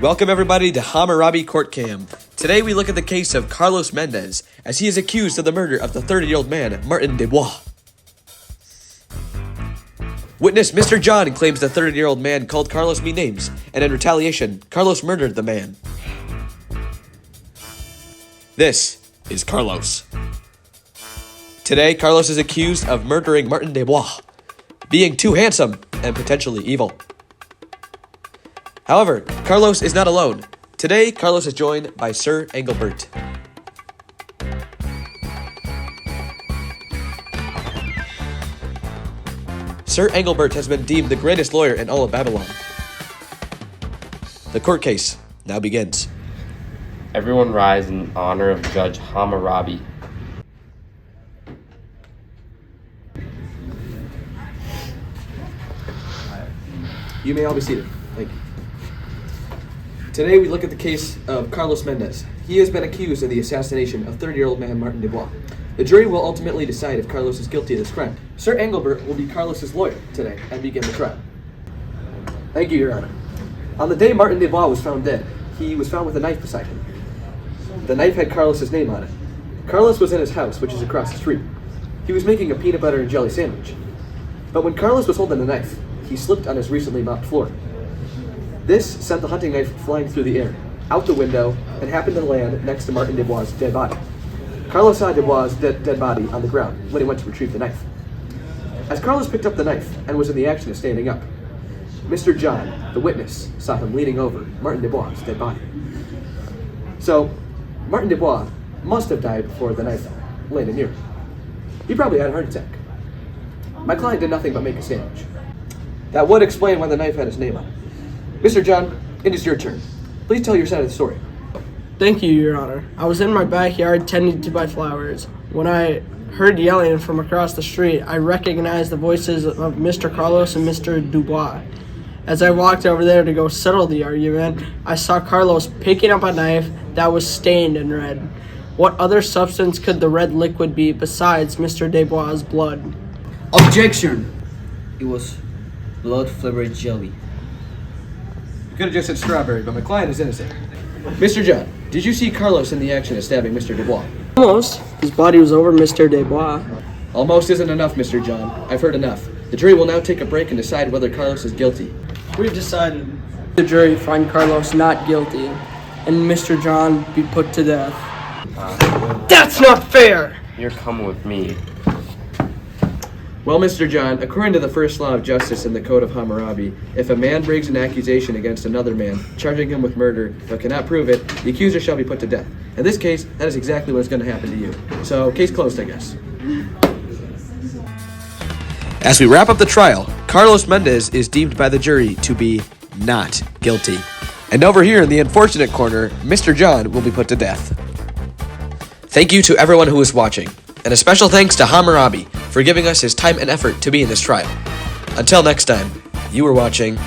Welcome everybody to Hammurabi Court Cam. Today we look at the case of Carlos Mendez, as he is accused of the murder of the 30-year-old man, Martin Desbois. Witness Mr. John claims the 30-year-old man called Carlos mean names, and in retaliation, Carlos murdered the man. This is Carlos. Today, Carlos is accused of murdering Martin Desbois, being too handsome and potentially evil. However, Carlos is not alone. Today, Carlos is joined by Sir Engelbert. Sir Engelbert has been deemed the greatest lawyer in all of Babylon. The court case now begins. Everyone rise in honor of Judge Hammurabi. You may all be seated. Thank you. Today we look at the case of Carlos Mendez. He has been accused of the assassination of 30-year-old man Martin Desbois. The jury will ultimately decide if Carlos is guilty of this crime. Sir Engelbert will be Carlos's lawyer today and begin the trial. Thank you, Your Honor. On the day Martin Desbois was found dead, he was found with a knife beside him. The knife had Carlos's name on it. Carlos was in his house, which is across the street. He was making a peanut butter and jelly sandwich. But when Carlos was holding the knife, he slipped on his recently mopped floor. This sent the hunting knife flying through the air, out the window, and happened to land next to Martin Desbois' dead body. Carlos saw Desbois' dead body on the ground when he went to retrieve the knife. As Carlos picked up the knife and was in the action of standing up, Mr. John, the witness, saw him leaning over Martin Desbois' dead body. So, Martin Desbois must have died before the knife landed near him. He probably had a heart attack. My client did nothing but make a sandwich. That would explain why the knife had his name on it. Mr. John, it is your turn. Please tell your side of the story. Thank you, Your Honor. I was in my backyard tending to my flowers. When I heard yelling from across the street, I recognized the voices of Mr. Carlos and Mr. Dubois. As I walked over there to go settle the argument, I saw Carlos picking up a knife that was stained in red. What other substance could the red liquid be besides Mr. Desbois' blood? Objection! It was blood-flavored jelly. You could have just said strawberry, but my client is innocent. Mr. John, did you see Carlos in the action of stabbing Mr. Desbois? Almost. His body was over Mr. Desbois. Almost isn't enough, Mr. John. I've heard enough. The jury will now take a break and decide whether Carlos is guilty. We've decided the jury find Carlos not guilty and Mr. John be put to death. That's not fair! You're coming with me. Well, Mr. John, according to the first law of justice in the Code of Hammurabi, if a man brings an accusation against another man, charging him with murder, but cannot prove it, the accuser shall be put to death. In this case, that is exactly what's going to happen to you. So, case closed, I guess. As we wrap up the trial, Carlos Mendez is deemed by the jury to be not guilty. And over here in the unfortunate corner, Mr. John will be put to death. Thank you to everyone who is watching, and a special thanks to Hammurabi for giving us his time and effort to be in this trial. Until next time, you were watching